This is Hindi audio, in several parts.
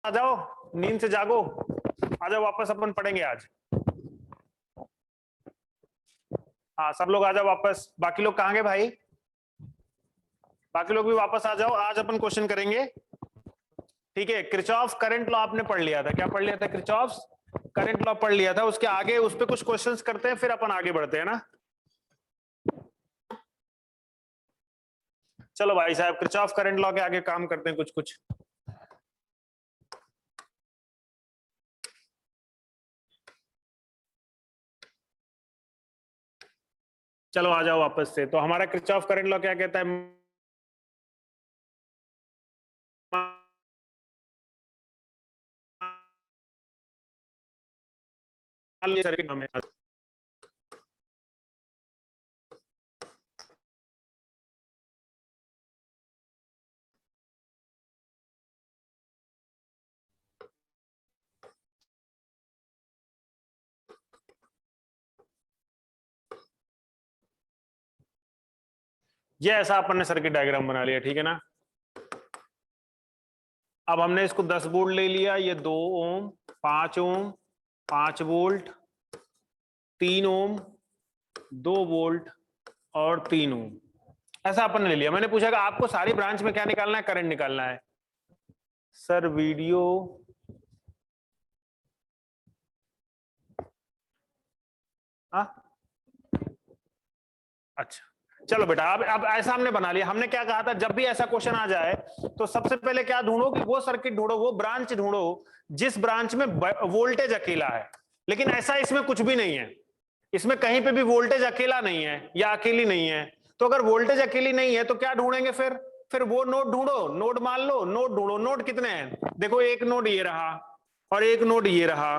आ जाओ, नींद से जागो, आ जाओ वापस, अपन पढ़ेंगे आज। हाँ सब लोग आ जाओ वापस। बाकी लोग कहाँ गए भाई? बाकी लोग भी वापस आ जाओ, आज अपन क्वेश्चन करेंगे। ठीक है, किरचॉफ करंट लॉ आपने पढ़ लिया था। क्या पढ़ लिया था? किरचॉफ करंट लॉ पढ़ लिया था। उसके आगे उस पर कुछ क्वेश्चंस करते हैं, फिर अपन आगे बढ़ते हैं ना। चलो भाई साहब, किरचॉफ करंट लॉ के आगे काम करते हैं कुछ कुछ। चलो आ जाओ वापस से। तो हमारा किरचॉफ करंट लॉ क्या कहता है? सर्किट में ये ऐसा अपन ने सर्किट डायग्राम बना लिया, ठीक है ना। अब हमने इसको 10 वोल्ट ले लिया, ये 2 ओम, 5 ओम, 5 वोल्ट, 3 ओम, 2 वोल्ट और 3 ओम, ऐसा अपन ने ले लिया। मैंने पूछा कि आपको सारी ब्रांच में क्या निकालना है? करंट निकालना है। सर वीडियो अच्छा चलो बेटा, अब ऐसा हमने बना लिया। हमने क्या कहा था, जब भी ऐसा क्वेश्चन आ जाए तो सबसे पहले क्या ढूंढो कि वो सर्किट ढूंढो, वो ब्रांच ढूंढो जिस ब्रांच में वोल्टेज अकेला है। लेकिन ऐसा इसमें कुछ भी नहीं है, इसमें कहीं पे भी वोल्टेज अकेला नहीं है या अकेली नहीं है। तो अगर वोल्टेज अकेली नहीं है तो क्या ढूंढेंगे? फिर वो नोड ढूंढो, नोड मान लो, नोड ढूंढो। नोड कितने हैं? देखो, एक नोड ये रहा और एक नोड ये रहा,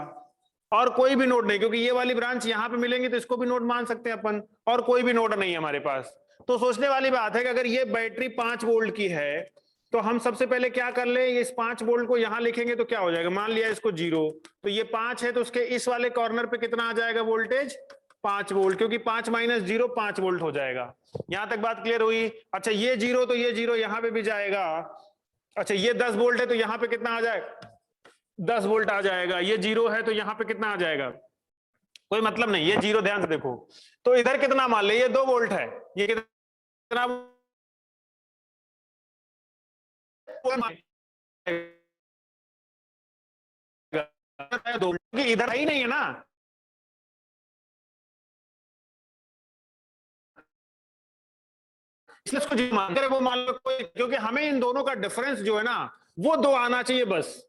और कोई भी नोड नहीं, क्योंकि ये वाली ब्रांच यहां पे मिलेंगी तो इसको भी नोड मान सकते हैं अपन, और कोई भी नोड नहीं है हमारे पास। तो सोचने वाली बात है कि अगर ये बैटरी 5 वोल्ट की है तो हम सबसे पहले क्या कर ले, इस 5 वोल्ट को यहां लिखेंगे तो क्या हो जाएगा? मान लिया इसको 0, तो ये 5 है तो उसके इस वाले कॉर्नर पे कितना आ जाएगा वोल्टेज? 5 वोल्ट, क्योंकि 5 माइनस 0 5 वोल्ट हो जाएगा। यहां तक बात क्लियर हुई? अच्छा, ये 0 तो ये 0 यहां पे भी जाएगा। अच्छा, ये 10 वोल्ट है तो यहां पे कितना आ जाएगा? 10 वोल्ट आ जाएगा। ये 0 है तो यहां पे कितना आ जाएगा? कोई मतलब नहीं, ये 0 ध्यान से देखो। तो इधर कितना मान ले, ये 2 वोल्ट है, ये कितना इधर ही नहीं है ना, इसलिए इसको जो मानकर वो मान लो कोई, क्योंकि हमें इन दोनों का डिफरेंस जो है ना वो 2 आना चाहिए बस।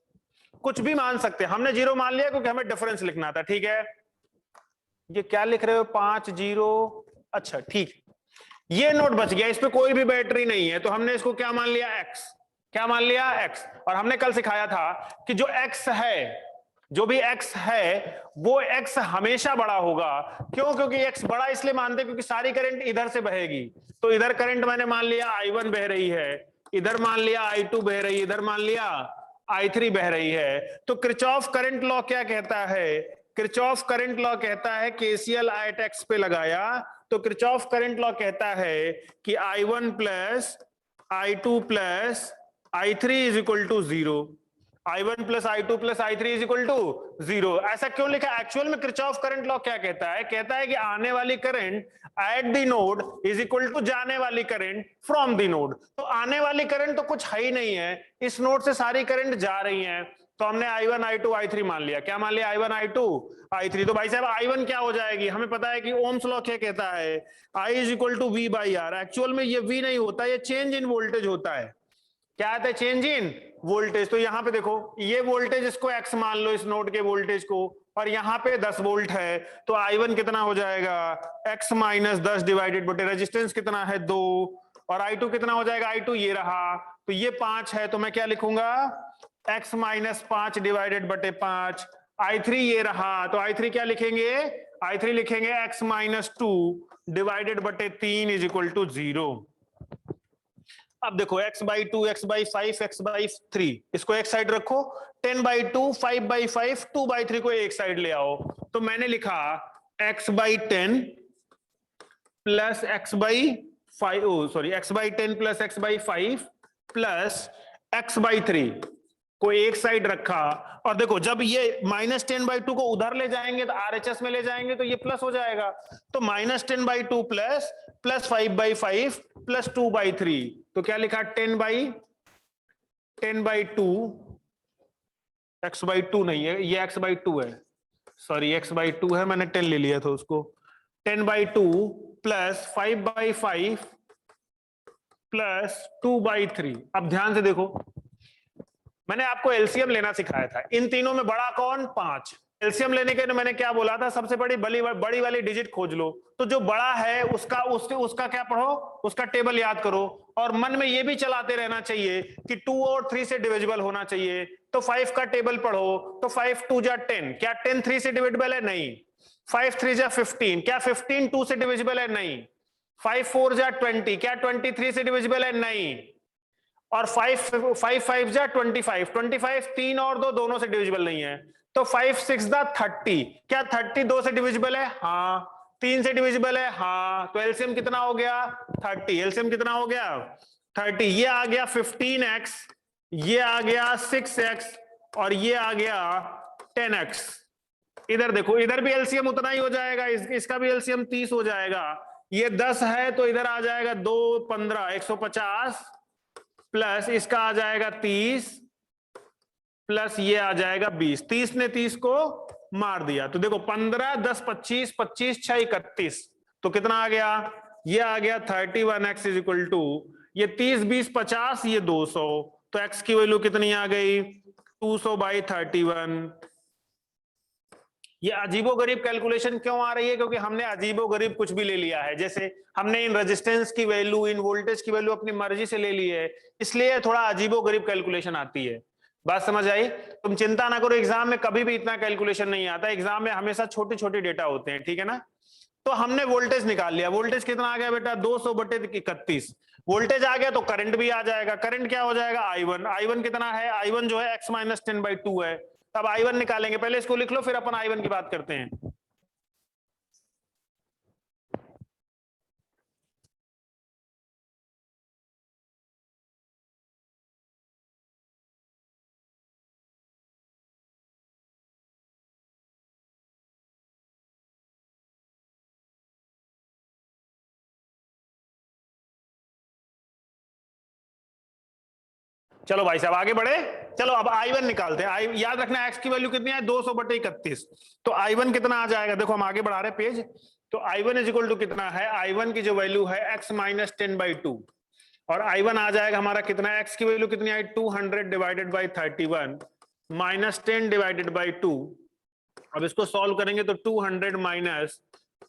कुछ भी मान सकते हैं, हमने 0 मान लिया क्योंकि हमें डिफरेंस लिखना था। ठीक है, ये क्या लिख रहे हो? 5 0। अच्छा ठीक, ये नोड बच गया, इस पे कोई भी बैटरी नहीं है तो हमने इसको क्या मान लिया? एक्स। क्या मान लिया? एक्स। और हमने कल सिखाया था कि जो एक्स है, जो भी एक्स है वो एक्स हमेशा बड़ा होगा। क्यों? क्योंकि एक्स बड़ा इसलिए मानते क्योंकि सारी करंट इधर से बहेगी। तो इधर करंट मैंने मान लिया I1 बह रही है, इधर मान लिया I2 बह रही है, इधर मान लिया I3 बह रही है। तो किरचॉफ करंट लॉ क्या कहता है? किरचॉफ करंट लॉ कहता है, केसीएल एट एक्स पे लगाया तो किरचॉफ करंट लॉ कहता है कि I1 plus I2 plus I3 is equal to 0। I1 plus I2 plus I3 is equal to 0। ऐसा क्यों लिखा? एक्चुअल में किरचॉफ करंट लॉ क्या कहता है? कहता है कि आने वाली current at the node is equal to जाने वाली करंट फ्रॉम द नोड। तो आने वाली करंट तो कुछ है ही नहीं है, इस नोड से सारी करंट जा रही है। तो हमने I1 I2 I3 मान लिया। क्या मान लिया? I1 I2 I3। तो भाई साहब I1 क्या हो जाएगी? हमें पता है कि ओम्स लॉ क्या कहता है, I is equal to V by R। Actual में ये V नहीं होता, ये चेंज इन वोल्टेज होता है। क्या आता है? Change in voltage. तो यहां पे देखो, ये वोल्टेज इसको x मान लो, इस नोड के वोल्टेज को, और यहाँ पे 10 वोल्ट है तो I1 कितना हो जाएगा? x माइनस 10 डिवाइडेड बटे रेजिस्टेंस कितना है? 2। और I2 कितना हो जाएगा? I2 ये रहा, तो ये 5 है तो मैं क्या लिखूंगा? x माइनस 5 डिवाइडेड बटे 5। I3 ये रहा तो I3 क्या लिखेंगे? I3 लिखेंगे x माइनस 2 डिवाइडेड बटे 3 इज इक्वल टू 0। अब देखो, x by 2, x by 5, x by 3, इसको एक साइड रखो। 10 बाई 2, 5 बाई 5, 2 बाई 3 को एक साइड ले आओ। तो मैंने लिखा x by 10 plus x by 5, sorry, x by 10 plus x by 5 plus x by 3। को एक साइड रखा, और देखो जब ये -10/2 को उधर ले जाएंगे तो RHS में ले जाएंगे तो ये प्लस हो जाएगा, तो -10/2 प्लस 5/5 प्लस 2/3, तो क्या लिखा 10/2, x/2 नहीं है, ये x/2 है, सॉरी x/2 है, मैंने 10 ले लिया था उसको, 10/2 प्लस 5/5 प्लस 2/3। अब ध्यान से देखो, मैंने आपको एलसीएम लेना सिखाया था, इन तीनों में बड़ा कौन 5, एलसीएम लेने के लिए मैंने क्या बोला था, सबसे बड़ी बड़ी वाली डिजिट खोज लो, तो जो बड़ा है उसका क्या पढ़ो, उसका टेबल याद करो, और मन में ये भी चलाते रहना चाहिए कि 2 और 3 से डिविजिबल होना चाहिए, तो 5 का टेबल पढ़ो, तो 5 2 जा 10, क्या 10 3 से डिविजिबल है, नहीं, 5 3 जा 15, क्या 15 2 से डिविजिबल है, नहीं, 5 4 जा 20, क्या 23 से डिविजिबल है, नहीं, और 5 5 जा 25, 25 3 और 2 दोनों से डिविजिबल नहीं है, तो 5 6 जा 30, क्या 30 2 से डिविजिबल है, हाँ, 3 से डिविजिबल है, हाँ, तो एलसीएम कितना हो गया 30, एलसीएम कितना हो गया 30, ये आ गया 15x, ये आ गया 6x, और ये आ गया 10x। इधर देखो, इधर भी एलसीएम उतना ही हो जाएगा, इसका भी एलसीएम 30 हो जाएगा, ये 10 है तो इधर आ जाएगा 2 15 150 प्लस इसका आ जाएगा 30 प्लस ये आ जाएगा 20, 30 ने 30 को मार दिया, तो देखो 15 10 25 25 6 31, तो कितना आ गया, ये आ गया 31x इज इक्वल टू, ये 30 20 50, ये 200, तो x की वैल्यू कितनी आ गई 200/31। ये अजीबोगरीब कैलकुलेशन क्यों आ रही है, क्योंकि हमने अजीबोगरीब कुछ भी ले लिया है, जैसे हमने इन रेजिस्टेंस की वैल्यू, इन वोल्टेज की वैल्यू अपनी मर्जी से ले ली है, इसलिए थोड़ा अजीबोगरीब कैलकुलेशन आती है। बात समझ आई? तुम चिंता ना करो, एग्जाम में कभी भी इतना कैलकुलेशन नहीं आता, एग्जाम में हमेशा छोटे छोटे डेटा होते हैं, ठीक है ना। तो हमने वोल्टेज निकाल लिया, वोल्टेज कितना आ गया बेटा 200/31, वोल्टेज आ गया तो करंट भी आ जाएगा, करंट क्या हो जाएगा I1, I1 कितना है, I1 जो है x-10/2 है, तब I1 निकालेंगे, पहले इसको लिख लो फिर अपन I1 की बात करते हैं। चलो भाई साहब आगे बढ़े, चलो अब I1 निकालते हैं, याद रखना x की वैल्यू कितनी है 200/31, तो I1 कितना आ जाएगा, देखो हम आगे बढ़ा रहे पेज, तो I1 इज इक्वल टू कितना है, I1 की जो वैल्यू है x-10/2, और I1 आ जाएगा हमारा कितना, x की वैल्यू कितनी आई 200/31 -10/2, अब इसको सॉल्व करेंगे तो 200 माइनस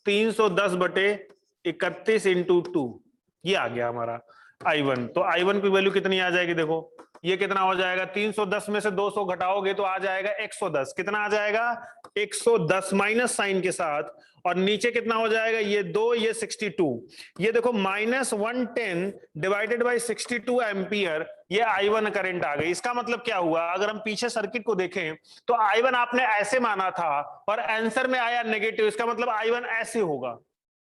310/31 इंटू 2, ये आ गया हमारा I1, तो I1 की वैल्यू कितनी आ जाएगी, देखो ये कितना हो जाएगा, 310 में से 200 घटाओगे तो आ जाएगा 110, कितना आ जाएगा 110 माइनस साइन के साथ, और नीचे कितना हो जाएगा, ये 2 ये 62, ये देखो -110/62 एम्पियर, ये I1 करंट आ गई। इसका मतलब क्या हुआ, अगर हम पीछे सर्किट को देखें तो I1 आपने ऐसे माना था और आंसर में आया नेगेटिव, इसका मतलब I1 ऐसे होगा,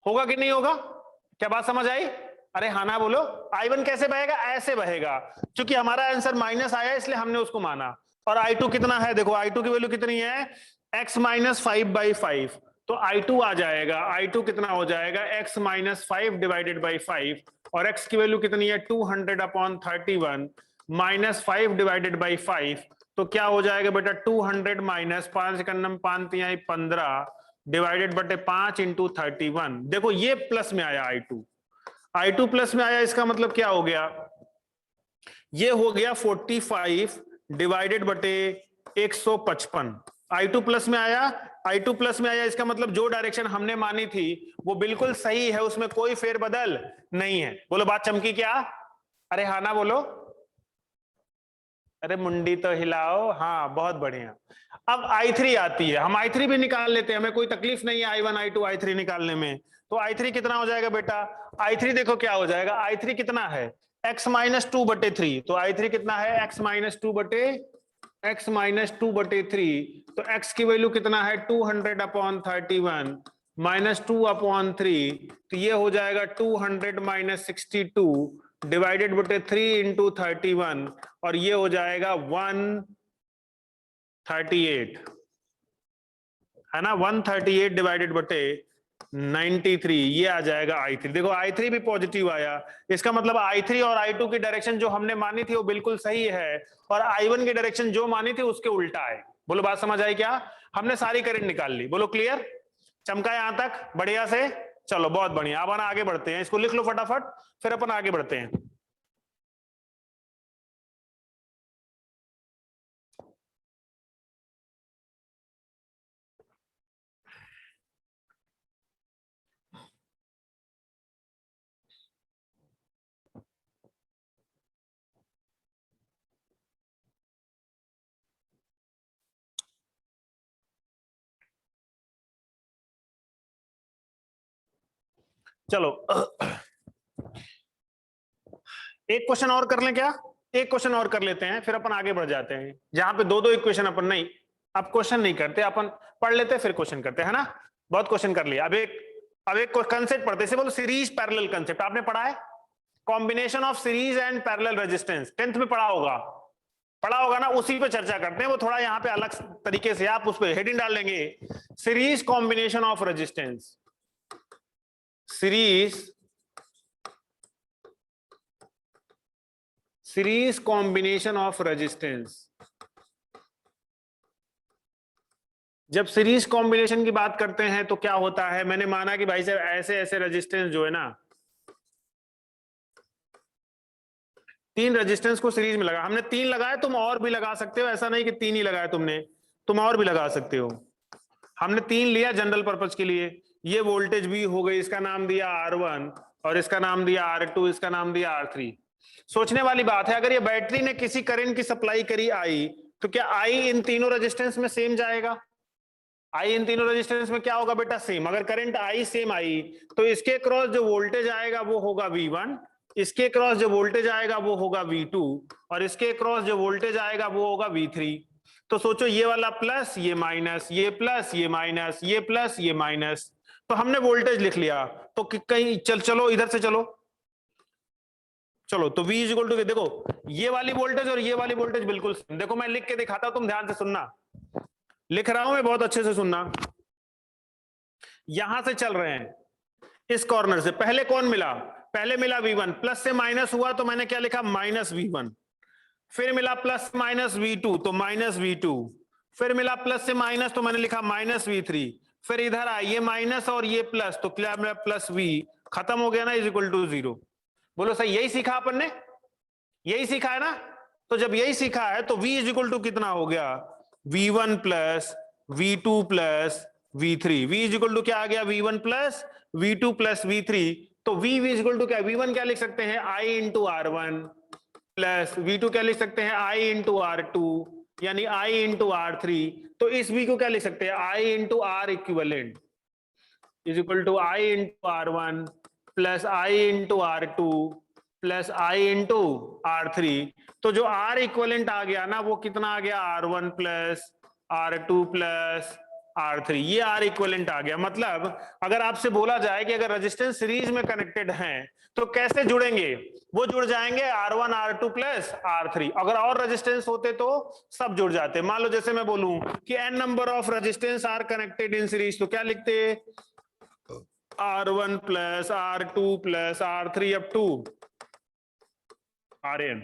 होगा कि नहीं होगा, क्या बात समझ आई, अरे हाँ ना बोलो, I1 कैसे बहेगा, ऐसे बहेगा, क्योंकि हमारा आंसर माइनस आया इसलिए हमने उसको माना। और I2 कितना है, देखो I2 की वैल्यू कितनी है x-5/5, तो I2 आ जाएगा, I2 कितना हो जाएगा x-5/5, और x की वैल्यू कितनी है 200/31 -5/5, तो क्या हो जाएगा बेटा 200 माइनस 5 15 डिवाइडेड बटे 5 इंटू 31, देखो ये प्लस में आया, I2 प्लस में आया, इसका मतलब क्या हो गया, ये हो गया 45 डिवाइडेड बटे 155, I2 प्लस में आया, I2 प्लस में आया, इसका मतलब जो डायरेक्शन हमने मानी थी वो बिल्कुल सही है, उसमें कोई फेरबदल नहीं है। बोलो बात चमकी क्या, अरे हाँ ना बोलो, अरे मुंडी तो हिलाओ, हाँ बहुत बढ़िया। अब I3 आती है, हम I3 भी निकाल लेते हैं, हमें कोई तकलीफ नहीं है I1 I2 I3 निकालने में, तो I3 कितना हो जाएगा बेटा, I3 देखो क्या हो जाएगा, I3 कितना है x-2/3, तो I3 कितना है x-2/3, तो x की वैल्यू कितना है 200/31 -2/3, तो ये हो जाएगा 200 - 62 डिवाइडेड बटे 3 इंटू 31, और ये हो जाएगा 1 38 है ना, 138 डिवाइडेड बटे 93, ये आ जाएगा I3। देखो I3 भी पॉजिटिव आया, इसका मतलब I3 और I2 की डायरेक्शन जो हमने मानी थी वो बिल्कुल सही है, और I1 की डायरेक्शन जो मानी थी उसके उल्टा है। बोलो बात समझ आई क्या? हमने सारी करंट निकाल ली। बोलो क्लियर? चमका यहां तक? बढ़िया से? चलो बहुत बढ़िया। अब आगे बढ़ते हैं, इसको लिख लो फटाफट, फिर अपन आगे बढ़ते हैं। चलो एक क्वेश्चन और कर लें क्या? एक क्वेश्चन और कर लेते हैं, फिर अपन आगे बढ़ जाते हैं। जहां पे दो दो इक्वेशन अपन नहीं, अब क्वेश्चन नहीं करते, अपन पढ़ लेते फिर क्वेश्चन करते हैं ना। बहुत क्वेश्चन कर लिया, अब एक कंसेप्ट पढ़ते हैं। बोलो सीरीज पैरेलल कंसेप्ट आपने पढ़ा है? Combination of series and parallel resistance 10th में पढ़ा होगा ना, उसी पे चर्चा करते हैं। वो थोड़ा यहाँ पे अलग तरीके से आप उस पर हेडिंग डाल लेंगे, series combination of resistance. Series combination of resistance. जब सीरीज कॉम्बिनेशन की बात करते हैं तो क्या होता है, मैंने माना कि भाई साहब ऐसे ऐसे रेजिस्टेंस जो है ना, 3 रेजिस्टेंस को सीरीज में लगा, हमने 3 लगाए, तुम और भी लगा सकते हो, ऐसा नहीं कि 3 ही लगाए तुमने, तुम और भी लगा सकते हो। हमने 3 लिया जनरल पर्पज के लिए। ये वोल्टेज भी हो गई, इसका नाम दिया R1 और इसका नाम दिया R2, इसका नाम दिया R3। सोचने वाली बात है, अगर ये बैटरी ने किसी करंट की सप्लाई करी I, तो क्या I इन तीनों रेजिस्टेंस में सेम जाएगा? I इन तीनों रेजिस्टेंस में क्या होगा बेटा? सेम। अगर करंट I सेम आई, तो इसके क्रॉस जो वोल्टेज आएगा वो होगा V1, इसके क्रॉस जो वोल्टेज आएगा वो होगा V2, और इसके क्रॉस जो वोल्टेज आएगा वो होगा V3। तो सोचो ये वाला प्लस, ये माइनस, ये प्लस, ये माइनस, ये प्लस, ये माइनस। तो हमने वोल्टेज लिख लिया, तो कहीं चलो इधर से चलो तो V इज इक्वल टू, देखो ये वाली वोल्टेज और ये वाली वोल्टेज बिल्कुल सेम। देखो मैं लिख के दिखाता हूं, तुम ध्यान से सुनना, लिख रहा हूं मैं, बहुत अच्छे से सुनना। यहां से चल रहे हैं, इस कॉर्नर से पहले कौन मिला? पहले मिला V1, प्लस से माइनस हुआ तो मैंने क्या लिखा? Minus V1। फिर मिला प्लस माइनस V2 तो माइनस V2। फिर मिला प्लस से माइनस तो मैंने लिखा माइनस V3। फिर इधर आए ये माइनस और ये प्लस, तो क्या मिला? Plus V। खत्म हो गया ना, इज इक्वल टू 0। बोलो सही, यही सीखा अपन ने, यही सीखा है ना? तो जब यही सीखा है तो V इज इक्वल टू कितना हो गया? V1 plus V2 plus V3। V is equal to क्या आ गया? V1 plus V2 plus V3। तो V इज इक्वल टू क्या? V1 क्या लिख सकते हैं? I into R1 plus V2 क्या लिख सकते हैं? I इंटू R2, यानी I इंटू R3। तो इस V को क्या लिख सकते हैं? I into R equivalent is equal to I into R1 plus I into R2 plus I into R3। तो जो R इक्विवेलेंट आ गया ना, वो कितना आ गया? R1 plus R2 plus R3। ये R इक्विवेलेंट आ गया। मतलब अगर आपसे बोला जाए कि अगर रेजिस्टेंस सीरीज में कनेक्टेड हैं तो कैसे जुड़ेंगे, वो जुड़ जाएंगे R1 R2 प्लस R3। अगर और रेजिस्टेंस होते तो सब जुड़ जाते। मान लो जैसे मैं बोलूं कि n number of resistance are connected in series, तो क्या लिखते? R1 plus R2 plus R3 up to Rn,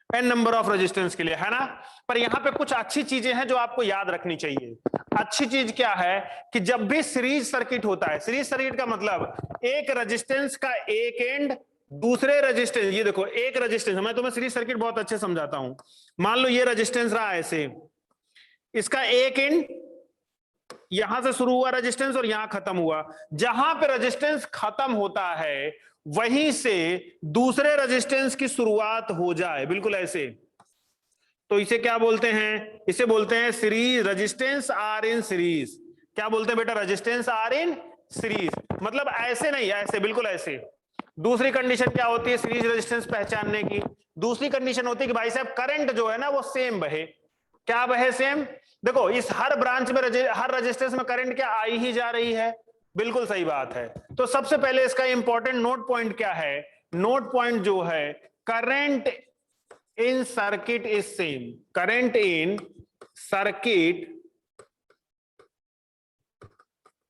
n number of resistance के लिए, है ना? पर यहां पे कुछ अच्छी चीजें हैं जो आपको याद रखनी चाहिए। अच्छी चीज क्या है कि जब भी सीरीज सर्किट होता है, सीरीज सर्किट का मतलब एक रेजिस्टेंस का एक एंड दूसरे रेजिस्टेंस, ये देखो एक रेजिस्टेंस, मैं तुम्हें सीरीज सर्किट बहुत अच्छे समझाता हूं। मान लो ये रेजिस्टेंस रहा ऐसे, इसका एक एंड यहां से शुरू हुआ रेजिस्टेंस और यहां खत्म हुआ। जहां पे रेजिस्टेंस खत्म होता है वहीं से दूसरे रेजिस्टेंस की शुरुआत हो जाए, बिल्कुल ऐसे, तो इसे क्या बोलते हैं? इसे बोलते हैं series, resistance are in series. क्या बोलते हैं बेटा? Resistance are in series. मतलब ऐसे नहीं, ऐसे, बिल्कुल ऐसे। दूसरी कंडीशन क्या होती है सीरीज रेजिस्टेंस पहचानने की? दूसरी कंडीशन होती है कि भाई साहब करंट जो है ना वो सेम बहे। क्या बहे? सेम। देखो इस हर ब्रांच में हर रेजिस्टेंस में करंट क्या आई ही जा रही है, बिल्कुल सही बात है। तो सबसे पहले इसका इंपॉर्टेंट नोट पॉइंट क्या है? नोट पॉइंट जो है, current in circuit is same. Current in circuit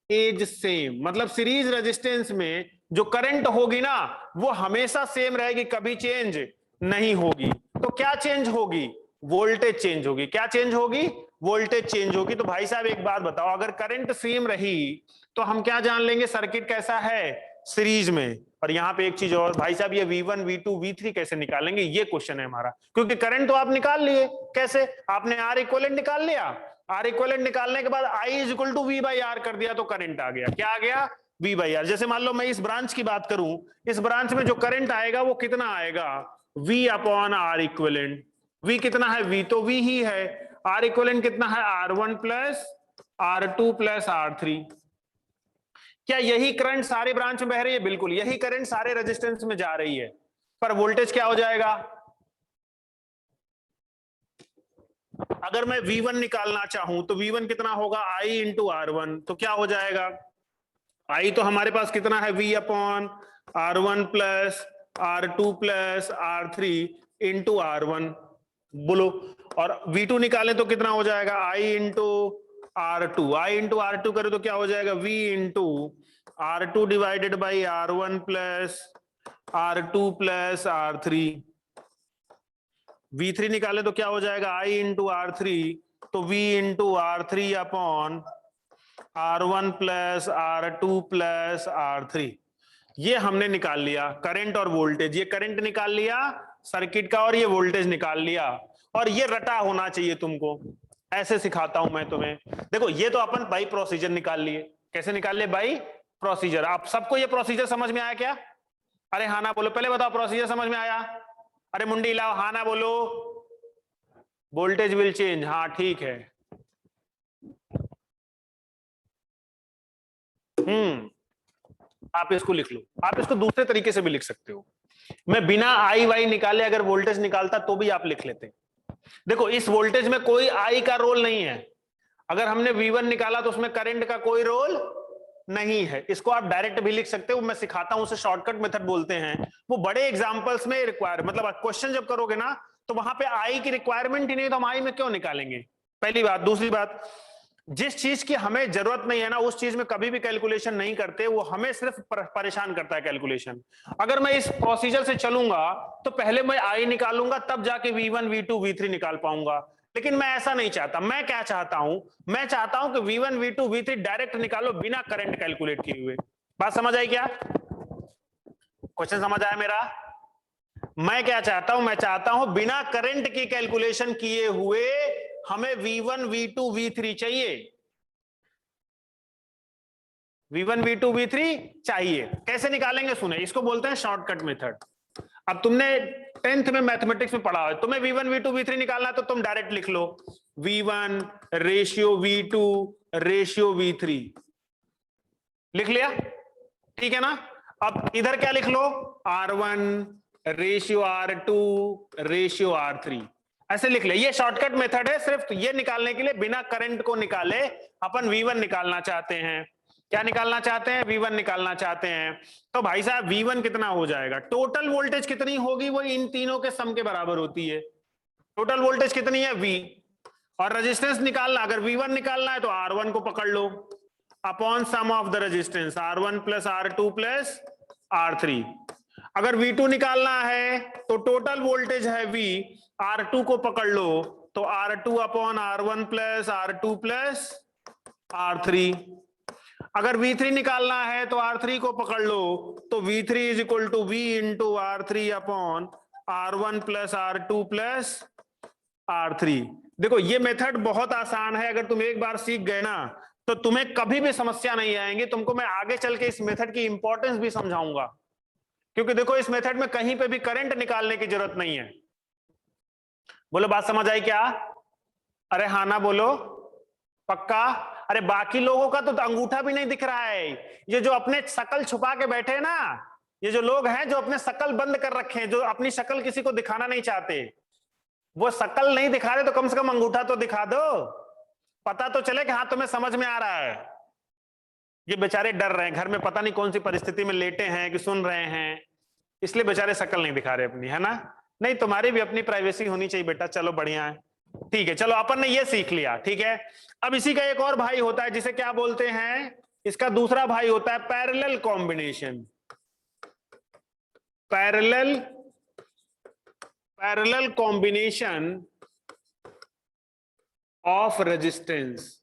is same, मतलब सीरीज रेजिस्टेंस में जो करंट होगी ना वो हमेशा सेम रहेगी, कभी चेंज नहीं होगी। तो क्या चेंज होगी? वोल्टेज चेंज होगी। क्या चेंज होगी? वोल्टेज चेंज होगी। तो भाई साहब एक बात बताओ, अगर करंट सेम रही तो हम क्या जान लेंगे सर्किट कैसा है? सीरीज में। और यहां पे एक चीज और भाई साहब, ये V1 V2 V3 कैसे निकालेंगे, ये क्वेश्चन है हमारा। क्योंकि करंट तो आप निकाल लिए, कैसे? आपने R इक्विवेलेंट निकाल लिया, R इक्विवेलेंट निकालने के बाद I is equal to V by R कर दिया तो करंट आ गया। क्या आ गया? V by R. जैसे मान लो मैं इस ब्रांच की बात करूं, इस ब्रांच में जो करंट आएगा वो कितना आएगा? V upon R equivalent. V कितना है? V तो V ही है। R इक्विवेलेंट कितना है? R1 plus R2 plus R3। क्या यही करंट सारे ब्रांच में बह रही है? बिल्कुल यही करंट सारे रेजिस्टेंस में जा रही है। पर वोल्टेज क्या हो जाएगा? अगर मैं V1 निकालना चाहूं तो V1 कितना होगा? I into R1। तो क्या हो जाएगा? I तो हमारे पास कितना है? V upon R1 plus R2 plus R3 into R1। बोलो। और V2 निकालें तो कितना हो जाएगा? I into R2। I into R2 करें तो क्या हो जाएगा? V into R2 divided by R1 plus R2 plus R3। V3 निकाले तो क्या हो जाएगा? I इंटू R3, तो V into R3 upon R1 plus R2 plus R3। ये हमने निकाल लिया करंट और वोल्टेज। ये करंट निकाल लिया सर्किट का और ये वोल्टेज निकाल लिया। और ये रटा होना चाहिए तुमको, ऐसे सिखाता हूं मैं तुम्हें। देखो ये तो अपन बाई प्रोसीजर निकाल लिए। कैसे निकाल लिए? By procedure. आप सबको ये प्रोसीजर समझ में आया क्या? अरे हाँ ना बोलो, पहले बताओ प्रोसीजर समझ में आया? अरे मुंडी लाओ, हाँ ना बोलो। वोल्टेज विल चेंज, हाँ ठीक है। आप इसको लिख लो। आप इसको दूसरे तरीके से भी लिख सकते हो। मैं बिना आई वाई निकाले अगर वोल्टेज निकालता तो भी आप लिख लेते। देखो इस वोल्टेज में कोई आई का रोल नहीं है। अगर हमने V1 निकाला तो उसमें करंट का कोई रोल नहीं है। इसको आप डायरेक्ट भी लिख सकते हो, मैं सिखाता हूं, उसे शॉर्टकट मेथड बोलते हैं। वो बड़े एग्जांपल्स में रिक्वायर, मतलब क्वेश्चन जब करोगे ना तो वहां पे आई की रिक्वायरमेंट ही नहीं, तो हम आई में क्यों निकालेंगे? पहली बात। दूसरी बात, जिस चीज की हमें जरूरत नहीं है ना उस चीज में कभी भी कैलकुलेशन नहीं करते, वो हमें सिर्फ परेशान करता है कैलकुलेशन। अगर मैं इस प्रोसीजर से चलूंगा तो पहले मैं आई निकालूंगा तब जाके V1 V2 V3 निकाल पाऊंगा। लेकिन मैं ऐसा नहीं चाहता। मैं क्या चाहता हूं? मैं चाहता हूं कि V1 V2 V3 डायरेक्ट निकालो बिना करंट कैलकुलेट किए हुए। बात समझ आई क्या? क्वेश्चन समझ आया मेरा? मैं क्या चाहता हूं? मैं चाहता हूं बिना करंट की कैलकुलेशन किए हुए हमें V1 V2 V3 चाहिए। V1 V2 V3 चाहिए। कैसे निकालेंगे? सुने, इसको बोलते हैं शॉर्टकट मेथड। अब तुमने 10th में मैथमेटिक्स में पढ़ा है, तुम्हें V1 V2 V3 निकालना है तो तुम डायरेक्ट लिख लो V1 ratio V2 ratio V3। लिख लिया? ठीक है ना? अब इधर क्या लिख लो? R1 ratio R2 ratio R3। ऐसे लिख ले। ये शॉर्टकट मेथड है सिर्फ ये निकालने के लिए, बिना करंट को निकाले अपन V1 निकालना चाहते हैं। क्या निकालना चाहते हैं? V1 निकालना चाहते हैं। तो भाई साहब V1 कितना हो जाएगा? टोटल वोल्टेज कितनी होगी? वो इन तीनों के सम के बराबर होती है। टोटल वोल्टेज कितनी है? V। और रेजिस्टेंस निकालना, अगर V1 निकालना है तो R1 को पकड़ लो upon sum of the resistance R1 plus R2 plus R3। अगर V2 निकालना है तो टोटल वोल्टेज है V, R2 को पकड़ लो तो R2 upon R1 plus R2 plus R3। अगर V3 निकालना है तो R3 को पकड़ लो तो V3 is equal to V into R3 upon R1 plus R2 plus R3। देखो ये मेथड बहुत आसान है। अगर तुम एक बार सीख गए ना तो तुम्हें कभी भी समस्या नहीं आएंगी। तुमको मैं आगे चल के इस मेथड की इंपॉर्टेंस भी समझाऊंगा, क्योंकि देखो इस मेथड में कहीं पे भी करंट निकालने की जरूरत नहीं है। बोलो बात समझ आई क्या? अरे हाँ ना बोलो, पक्का? अरे बाकी लोगों का तो अंगूठा भी नहीं दिख रहा है। ये जो अपने शकल छुपा के बैठे हैं ना, ये जो लोग हैं जो अपने शकल बंद कर रखे हैं, जो अपनी शक्ल किसी को दिखाना नहीं चाहते, वो शकल नहीं दिखा रहे तो कम से कम अंगूठा तो दिखा दो, पता तो चले कि हाँ तुम्हें समझ में आ रहा है। ये बेचारे डर रहे हैं, घर में पता नहीं कौन सी परिस्थिति में लेटे हैं कि सुन रहे हैं, इसलिए बेचारे शक्ल नहीं दिखा रहे अपनी, है ना? नहीं, तुम्हारी भी अपनी प्राइवेसी होनी चाहिए बेटा। चलो बढ़िया है, ठीक है, चलो अपन ने ये सीख लिया। ठीक है, अब इसी का एक और भाई होता है जिसे क्या बोलते हैं, इसका दूसरा भाई होता है parallel combination. Parallel combination of resistance.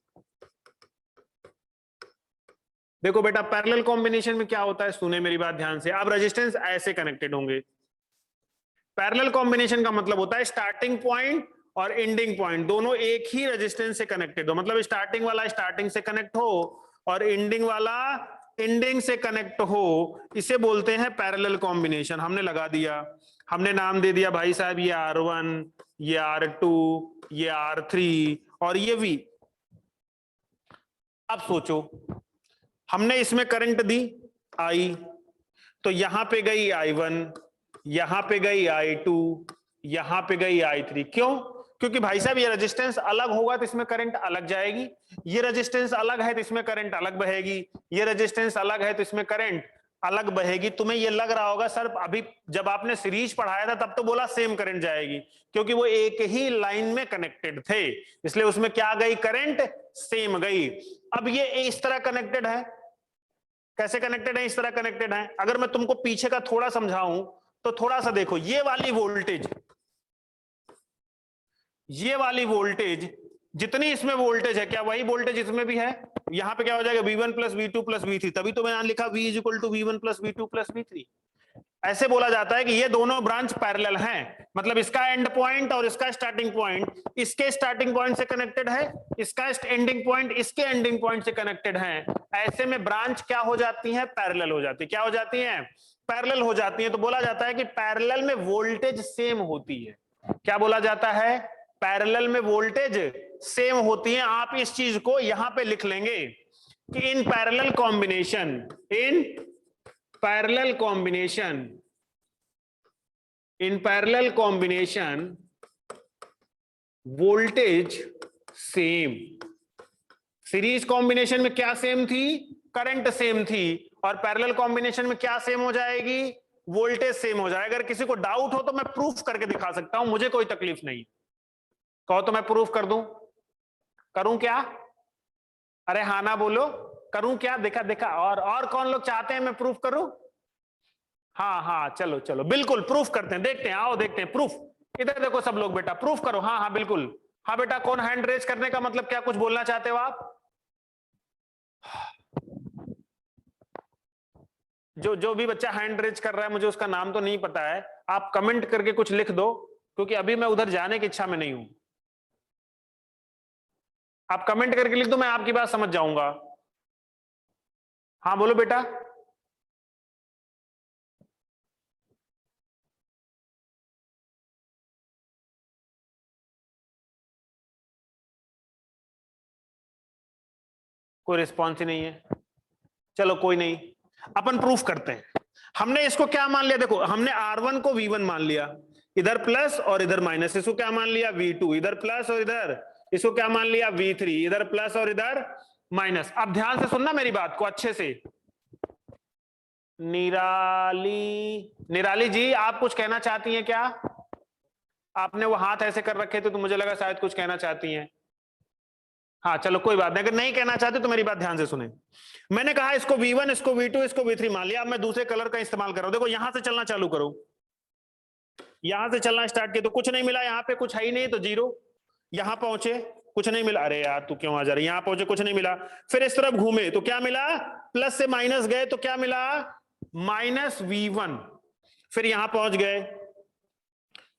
देखो बेटा, पैरेलल कॉम्बिनेशन में क्या होता है, सुने मेरी बात ध्यान से। अब रेजिस्टेंस ऐसे कनेक्टेड होंगे। पैरेलल कॉम्बिनेशन का मतलब होता है स्टार्टिंग पॉइंट और एंडिंग पॉइंट दोनों एक ही रेजिस्टेंस से कनेक्टेड हो, मतलब स्टार्टिंग वाला स्टार्टिंग से कनेक्ट हो और एंडिंग वाला एंडिंग से कनेक्ट हो, इसे बोलते हैं पैरेलल कॉम्बिनेशन। हमने लगा दिया, हमने नाम दे दिया भाई साहब, ये R1, ये R2, ये R3 और ये V। अब सोचो, हमने इसमें करंट दी I, तो यहां पे गई I1, यहां पे गई I2, यहां पे गई I3। क्यों? क्योंकि भाई साहब ये रेजिस्टेंस अलग होगा तो इसमें करंट अलग जाएगी, ये रेजिस्टेंस अलग है तो इसमें करंट अलग बहेगी, ये रेजिस्टेंस अलग है तो इसमें करंट अलग बहेगी। तुम्हें ये लग रहा होगा सर अभी जब आपने सीरीज पढ़ाया था तब तो बोला सेम करंट जाएगी, क्योंकि वो एक ही लाइन में कनेक्टेड थे, इसलिए उसमें क्या गई, करंट सेम गई। अब ये इस तरह कनेक्टेड है, कैसे कनेक्टेड है, इस तरह कनेक्टेड है। अगर मैं तुमको पीछे का थोड़ा समझाऊं तो थोड़ा सा देखो, ये वाली वोल्टेज जितनी इसमें वोल्टेज है, क्या वही वोल्टेज इसमें भी है? यहां पे क्या हो जाएगा, V1 plus V2 plus V3, तभी तो मैंने लिखा V is equal to V1 plus V2 plus V3। ऐसे बोला जाता है कि ये दोनों ब्रांच पैरेलल हैं, मतलब इसका एंड पॉइंट और इसका स्टार्टिंग पॉइंट इसके स्टार्टिंग पॉइंट से कनेक्टेड है, इसका एंडिंग पॉइंट इसके एंडिंग पॉइंट से कनेक्टेड है। ऐसे में ब्रांच क्या हो जाती है, पैरेलल हो जाती है। क्या हो जाती है, पैरेलल हो जाती है। तो बोला जाता है कि पैरेलल में वोल्टेज सेम होती है। क्या बोला जाता है, पैरेलल में वोल्टेज सेम होती है। आप इस चीज को यहां पे लिख लेंगे कि in parallel combination voltage same. Series combination में क्या सेम थी, करंट सेम थी, और पैरेलल कॉम्बिनेशन में क्या सेम हो जाएगी, वोल्टेज सेम हो जाएगा। अगर किसी को डाउट हो तो मैं प्रूफ करके दिखा सकता हूं, मुझे कोई तकलीफ नहीं। कहो तो मैं प्रूफ कर दूं, करूं क्या? अरे हाँ ना बोलो, करूं क्या? देखा और कौन लोग चाहते हैं मैं प्रूफ करूं? हाँ चलो चलो बिल्कुल प्रूफ करते हैं, देखते हैं, आओ देखते हैं प्रूफ। इधर देखो सब लोग, बेटा प्रूफ करो। हाँ बिल्कुल। हाँ बेटा, कौन हैंड रेज करने का मतलब क्या कुछ बोलना चाहते हो आप? जो भी बच्चा हैंड रेज कर रहा है, मुझे उसका नाम तो नहीं पता है, आप कमेंट करके कुछ लिख दो, क्योंकि अभी मैं उधर जाने की इच्छा में नहीं हूं। आप कमेंट करके लिख दो, मैं आपकी बात समझ जाऊंगा। हाँ बोलो बेटा। कोई रिस्पॉन्स ही नहीं है। चलो कोई नहीं, अपन प्रूफ करते हैं। हमने इसको क्या मान लिया, देखो हमने R1 को V1 मान लिया, इधर प्लस और इधर माइनस। इसको क्या मान लिया, V2, इधर प्लस और इधर, इसको क्या मान लिया, V3, इधर प्लस और इधर माइनस। अब ध्यान से सुनना मेरी बात को अच्छे से। निराली जी, आप कुछ कहना चाहती हैं क्या? आपने वो हाथ ऐसे कर रखे थे तो मुझे लगा शायद कुछ कहना चाहती हैं। हाँ चलो कोई बात नहीं, अगर नहीं कहना चाहते तो मेरी बात ध्यान से सुने। मैंने कहा इसको V1, इसको V2, इसको V3 मान लिया। अब मैं दूसरे कलर का इस्तेमाल कर रहा हूं। देखो यहां से चलना चालू करो, यहां से चलना स्टार्ट किया तो कुछ नहीं मिला, यहां पे कुछ है ही नहीं तो जीरो। यहां पहुंचे कुछ नहीं मिला, अरे यार तू क्यों आ जा रही, यहां पहुंचे कुछ नहीं मिला। फिर इस तरफ घूमे तो क्या मिला, प्लस से माइनस गए तो क्या मिला, माइनस V1। फिर यहां पहुंच गए,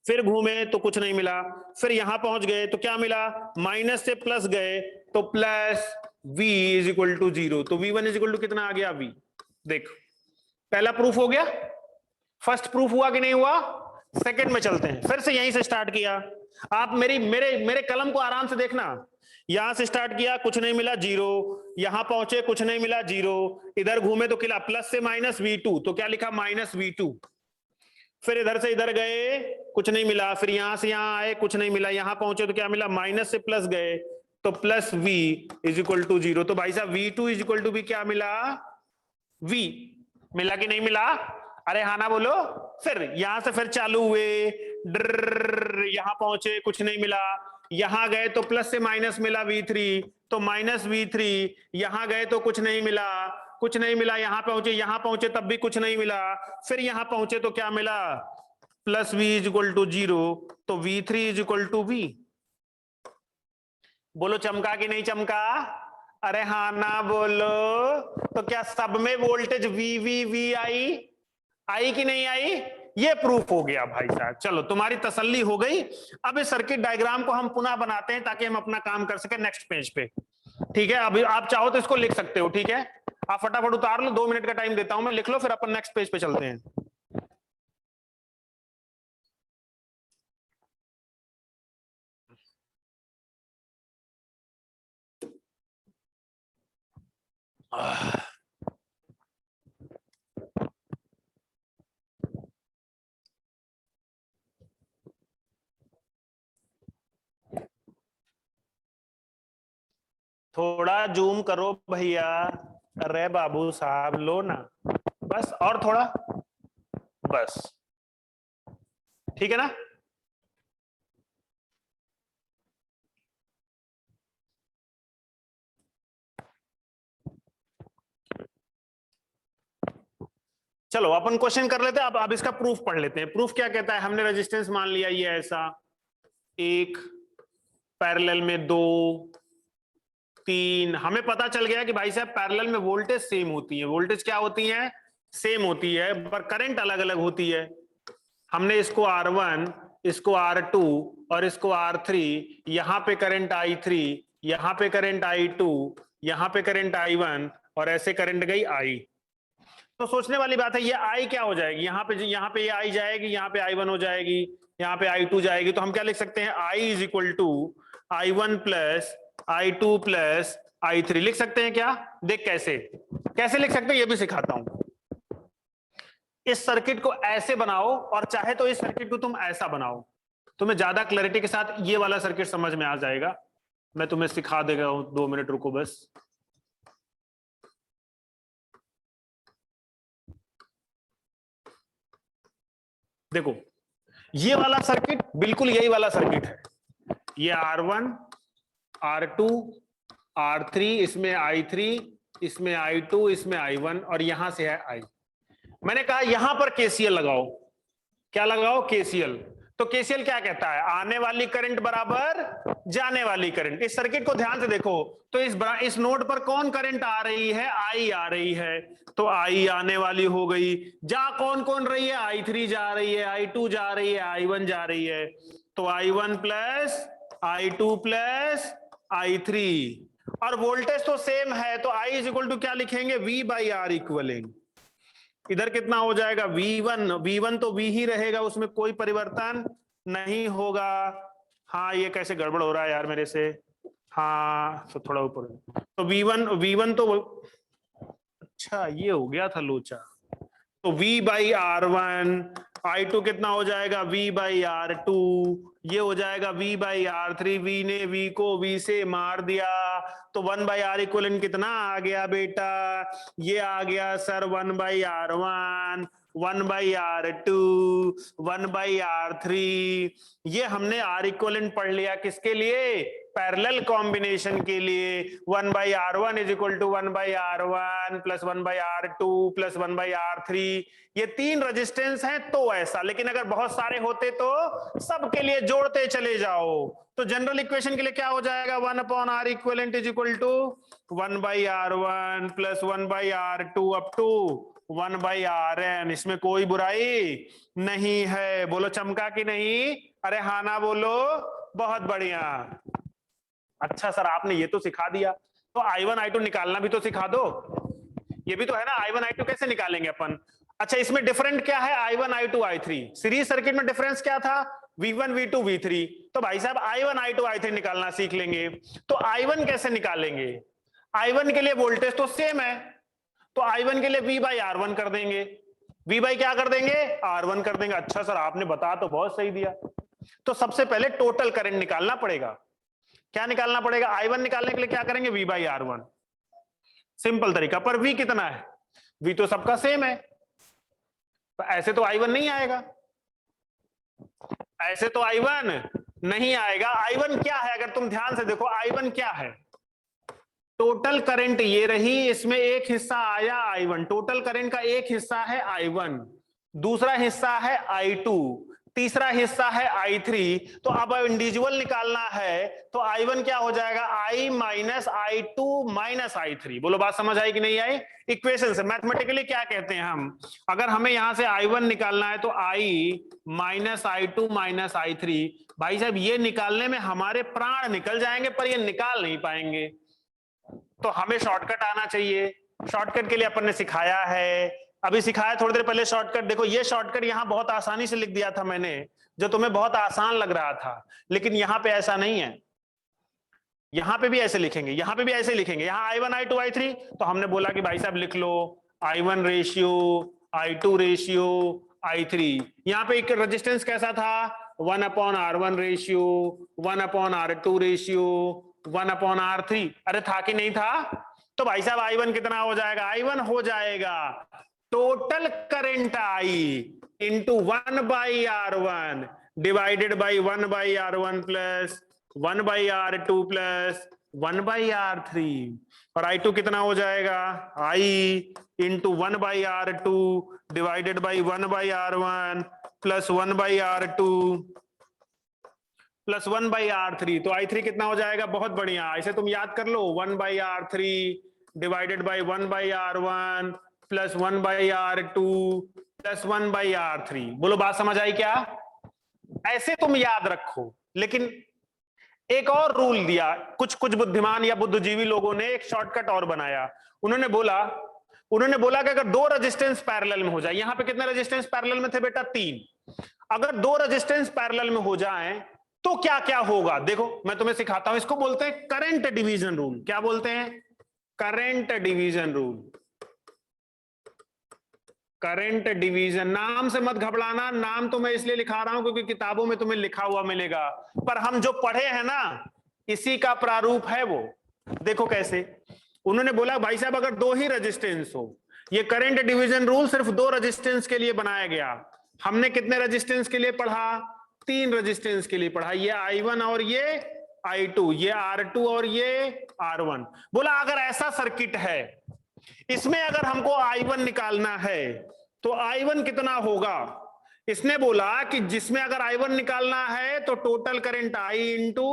फिर घूमे तो कुछ नहीं मिला, फिर यहां पहुंच गए तो क्या मिला, माइनस से प्लस गए तो plus V is equal to 0। तो V1 इज इक्वल टू कितना आ गया, V। देख पहला प्रूफ हो गया, फर्स्ट प्रूफ हुआ कि नहीं हुआ? सेकंड में चलते हैं, फिर से यहीं से स्टार्ट किया। आप मेरे कलम को आराम से देखना। यहां से स्टार्ट किया, कुछ नहीं मिला, 0। यहां पहुंचे, कुछ नहीं मिला, 0। इधर घूमे तो किला प्लस से माइनस V2, तो क्या लिखा, माइनस V2। फिर इधर से इधर गए, कुछ नहीं मिला। फिर यहां से यहां आए, कुछ नहीं मिला। यहां पहुंचे तो क्या मिला, माइनस से प्लस गए तो plus V is equal to 0। तो भाई साहब V2 इज इक्वल टू भी क्या मिला, V। मिला कि नहीं मिला? अरे हाँ ना बोलो। फिर यहां से फिर चालू हुए, यहां पहुंचे, कुछ नहीं मिला। यहां गए तो प्लस से माइनस मिला V3, तो माइनस V3, यहां गए तो कुछ नहीं मिला, कुछ नहीं मिला, यहां पहुंचे तब भी कुछ नहीं मिला, फिर यहां पहुंचे तो क्या मिला, plus V is equal to 0, तो V3 is equal to V। बोलो चमका कि नहीं चमका? अरे हाँ ना बोलो। तो क्या सब में वोल्टेज VV आई कि नहीं आई? ये प्रूफ हो गया भाई साहब। चलो तुम्हारी तसल्ली हो गई। अब इस सर्किट डायग्राम को हम पुनः बनाते हैं ताकि हम अपना काम कर सके नेक्स्ट पेज पे। ठीक है, अभी आप चाहो तो इसको लिख सकते हो। ठीक है, आप फटाफट उतार लो, 2 मिनट का टाइम देता हूं मैं, लिख लो, फिर अपन नेक्स्ट पेज पे चलते हैं। थोड़ा जूम करो भैया। अरे बाबू साहब लो ना, बस और थोड़ा, बस ठीक है ना। चलो अपन क्वेश्चन कर लेते हैं। अब इसका प्रूफ पढ़ लेते हैं। प्रूफ क्या कहता है? हमने रेजिस्टेंस मान लिया ये ऐसा, एक पैरेलल में 2 3, हमें पता चल गया कि भाई साहब पैरेलल में वोल्टेज सेम होती है। वोल्टेज क्या होती है? सेम होती है, पर करंट अलग अलग होती है। हमने इसको R1, इसको R2 और इसको R3, यहां पे करंट I3, यहां पे करंट I2, यहां पे करंट I1 और ऐसे करंट गई I। तो सोचने वाली बात है, ये I क्या हो जाएगी? यहाँ पे ये I जाएगी, यहाँ पे I1 हो जाएगी, यहाँ पे I2 जाएगी। तो हम क्या लिख सकते हैं? I is equal to I1 plus I2 plus I3 लिख सकते हैं क्या? देख कैसे कैसे लिख सकते हैं ये भी सिखाता हूं। इस सर्किट को ऐसे बनाओ और चाहे तो इस सर्किट को तुम ऐसा बनाओ, तुम्हें ज्यादा क्लैरिटी के साथ ये वाला सर्किट समझ में आ जाएगा। मैं तुम्हें सिखा देगा, 2 मिनट रुको बस। देखो ये वाला सर्किट बिल्कुल यही वाला सर्किट है। ये R1, R2, R3, इसमें I3, इसमें I2, इसमें I1 और यहां से है I। मैंने कहा यहां पर KCL लगाओ। क्या लगाओ? KCL। तो KCL क्या कहता है? आने वाली करंट बराबर जाने वाली करंट। इस सर्किट को ध्यान से देखो तो इस नोड पर कौन करंट आ रही है? I आ रही है, तो I आने वाली हो गई। जा कौन कौन रही है? I3 जा रही है, I2 जा रही है, I1 जा रही है। तो I1 plus I2 plus I3 और वोल्टेज तो सेम है, तो I इज इक्वल टू क्या लिखेंगे? V by R equalling. इधर कितना हो जाएगा? V1 तो V ही रहेगा, उसमें कोई परिवर्तन नहीं होगा। हाँ ये कैसे गड़बड़ हो रहा है यार मेरे से। हाँ तो थोड़ा ऊपर, तो V1 तो अच्छा ये हो गया था लोचा। तो V बाई R1, I2 कितना हो जाएगा? V बाई R2, ये हो जाएगा V बाई R3। V ने V को V से मार दिया, तो 1 बाई R इक्वलेंट कितना आ गया बेटा? ये आ गया sir 1 by R1, 1 by R2, 1 by R3। ये हमने R इक्वलेंट पढ़ लिया किसके लिए? पैरेलल कॉम्बिनेशन के लिए। 1 by R1 is equal to 1 by R1 plus 1 by R2 plus 1 by R3। ये 3 रेजिस्टेंस हैं तो ऐसा, लेकिन अगर बहुत सारे होते तो सबके लिए जोड़ते चले जाओ। तो जनरल इक्वेशन के लिए क्या हो जाएगा? 1 upon R equivalent is equal to 1 by R1 plus 1 by R2 up to 1 by Rn। इसमें कोई बुराई नहीं है। बोलो चमका कि नहीं? अरे हाँ ना बोलो। बहुत बढ़िया। अच्छा सर आपने ये तो सिखा दिया, तो I1 I2 निकालना भी तो सिखा दो। ये भी तो है ना, I1 I2 कैसे निकालेंगे अपन? अच्छा इसमें डिफरेंट क्या है? I1 I2 I3। Series circuit में डिफरेंस क्या था? V1 V2 V3। तो भाई साहब I1 I2 I3 निकालना सीख लेंगे। तो I1 कैसे निकालेंगे? I1 के लिए वोल्टेज तो सेम है, तो I1 के लिए V बाई R1 कर देंगे। V बाई क्या कर देंगे? R1 कर देंगे। अच्छा सर आपने बता तो बहुत सही दिया। तो सबसे पहले टोटल करंट निकालना पड़ेगा। क्या निकालना पड़ेगा? I1 निकालने के लिए क्या करेंगे? V by R1। सिंपल तरीका। पर V कितना है? V तो सबका सेम है, तो ऐसे तो I1 नहीं आएगा। ऐसे तो I1 नहीं आएगा। I1 क्या है, अगर तुम ध्यान से देखो I1 क्या है, टोटल करंट ये रही, इसमें एक हिस्सा आया I1, टोटल करंट का एक हिस्सा है I1, दूसरा हिस्सा है I2, तीसरा हिस्सा है I3। तो अब इंडिविजुअल निकालना है तो I1 क्या हो जाएगा, I minus I2 minus I3। बोलो बात समझ आई कि नहीं आई? इक्वेशन से मैथमेटिकली क्या कहते हैं हम, अगर हमें यहां से I1 निकालना है तो I minus I2 minus I3। भाई साहब ये निकालने में हमारे प्राण निकल जाएंगे पर ये निकाल नहीं पाएंगे, तो हमें शॉर्टकट आना चाहिए। शॉर्टकट के लिए अपन ने सिखाया है, अभी सिखाया थोड़ी देर पहले शॉर्टकट। देखो ये शॉर्टकट यहां बहुत आसानी से लिख दिया था मैंने, जो तुम्हें बहुत आसान लग रहा था, लेकिन यहां पे ऐसा नहीं है। यहां पे भी ऐसे लिखेंगे, यहां पे भी ऐसे लिखेंगे, यहां I1 I2 I3। तो हमने बोला कि भाई साहब लिख लो I1 ratio I2 ratio I3। यहां पे एक रेजिस्टेंस कैसा था, 1/R1 ratio 1/R2 ratio 1/R3। अरे था कि नहीं था? तो भाई साहब I1 कितना हो जाएगा, I1 हो जाएगा total current I into 1/R1 divided by 1/R1 plus 1/R2 plus 1/R3। और I2 कितना हो जाएगा, I into 1/R2 divided by 1/R1 plus 1/R2 plus 1/R3। तो I3 कितना हो जाएगा, बहुत बढ़िया, इसे तुम याद कर लो, 1/R3 divided by 1/R1 plus 1/R2 plus 1/R3। बोलो बात समझ आई क्या? ऐसे तुम याद रखो। लेकिन एक और रूल दिया, कुछ बुद्धिमान या बुद्धिजीवी लोगों ने एक शॉर्टकट और बनाया। उन्होंने बोला कि अगर दो रेजिस्टेंस पैरेलल में हो जाए, यहां पे कितने रेजिस्टेंस पैरेलल में थे बेटा, 3। अगर दो रेजिस्टेंस पैरेलल में हो जाएं तो क्या क्या होगा, देखो मैं तुम्हें सिखाता हूं। इसको बोलते हैं करंट डिवीजन रूल। क्या बोलते हैं? Current division rule. Current division, नाम से मत घबराना, नाम तो मैं इसलिए लिखा रहा हूं क्योंकि किताबों में तुम्हें लिखा हुआ मिलेगा, पर हम जो पढ़े हैं ना इसी का प्रारूप है वो। देखो कैसे उन्होंने बोला, भाई साहब अगर दो ही रेजिस्टेंस हो, ये करंट डिवीजन रूल सिर्फ दो रेजिस्टेंस के लिए बनाया गया। हमने कितने रेजिस्टेंस के लिए पढ़ा, 3 रेजिस्टेंस के लिए पढ़ा, ये I1 और ये I2, ये R2 और ये R1। बोला अगर ऐसा सर्किट है, इसमें अगर हमको I1 निकालना है तो I1 कितना होगा। इसने बोला कि जिसमें अगर I1 निकालना है तो टोटल करंट I इंटू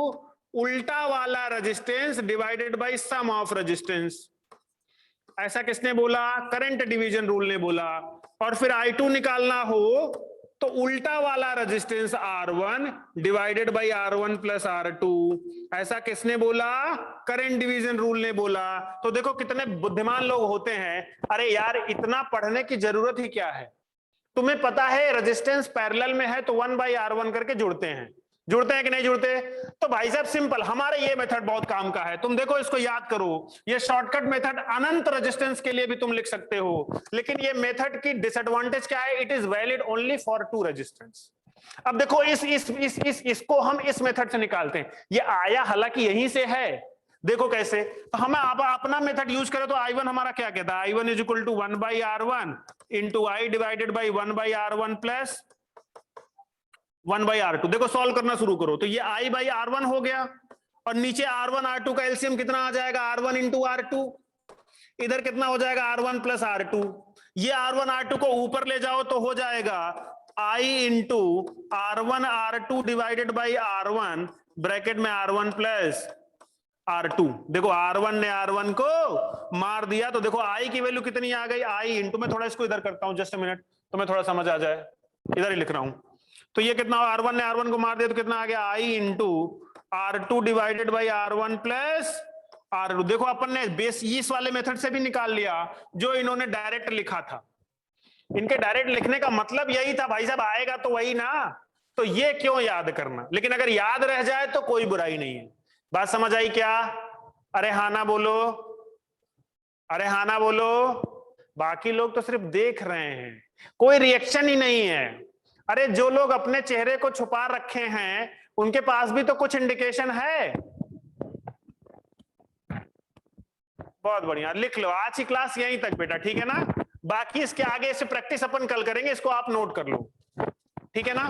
उल्टा वाला resistance divided by sum of resistance. ऐसा किसने बोला, करंट डिवीजन रूल ने बोला। और फिर I2 निकालना हो तो उल्टा वाला resistance R1 divided by R1 plus R2। ऐसा किसने बोला, करंट डिवीजन रूल ने बोला। तो देखो कितने बुद्धिमान लोग होते हैं। अरे यार इतना पढ़ने की जरूरत ही क्या है, तुम्हें पता है रेजिस्टेंस पैरेलल में है तो 1/R1 करके जुड़ते हैं कि नहीं जुड़ते। तो भाई साहब सिंपल, हमारे ये मेथड बहुत काम का है, तुम देखो इसको याद करो। ये शॉर्टकट मेथड अनंत रेजिस्टेंस के लिए भी तुम लिख सकते हो, लेकिन ये मेथड की डिसएडवांटेज क्या है, it is valid only for 2 resistance. अब देखो इसको हम इस मेथड से निकालते हैं, ये आया हालांकि यहीं से है। देखो कैसे, तो हमें अपना मेथड यूज करें तो I1 हमारा क्या कहता है, I1 is equal to 1/R1 into I divided by 1/R1 plus 1/R2। देखो सॉल्व करना शुरू करो तो ये I/R1 हो गया, और नीचे R1 R2 का एलसीएम कितना आ जाएगा, R1 इंटू R2। इधर कितना हो जाएगा, R1 प्लस R2। ये R1 R2 को ऊपर ले जाओ तो हो जाएगा I into R1 R2 divided by R1 bracket में R1 प्लस R2। देखो R1 ने R1 को मार दिया, तो देखो I की वैल्यू कितनी आ गई, I इंटू, मैं थोड़ा इसको इधर करता हूं, जस्ट अ मिनट, तुम्हें थोड़ा समझ आ जाए, इधर ही लिख रहा हूं। तो ये कितना, R1 ने R1 को मार दिया तो कितना आ गया, I into R2 divided by R1 plus R2। देखो अपन ने बेस इस वाले मेथड से भी निकाल लिया जो इन्होंने डायरेक्ट लिखा था। इनके डायरेक्ट लिखने का मतलब यही था, भाई साहब आएगा तो वही ना, तो ये क्यों याद करना, लेकिन अगर याद रह जाए तो कोई बुराई नहीं है। बात समझ आई क्या? अरे हाँ ना बोलो, अरे हाँ ना बोलो। बाकी लोग तो सिर्फ देख रहे हैं, कोई रिएक्शन ही नहीं है। अरे जो लोग अपने चेहरे को छुपा रखे हैं उनके पास भी तो कुछ इंडिकेशन है। बहुत बढ़िया, लिख लो आज की क्लास यहीं तक बेटा, ठीक है ना। बाकी इसके आगे इसे प्रैक्टिस अपन कल करेंगे, इसको आप नोट कर लो, ठीक है ना।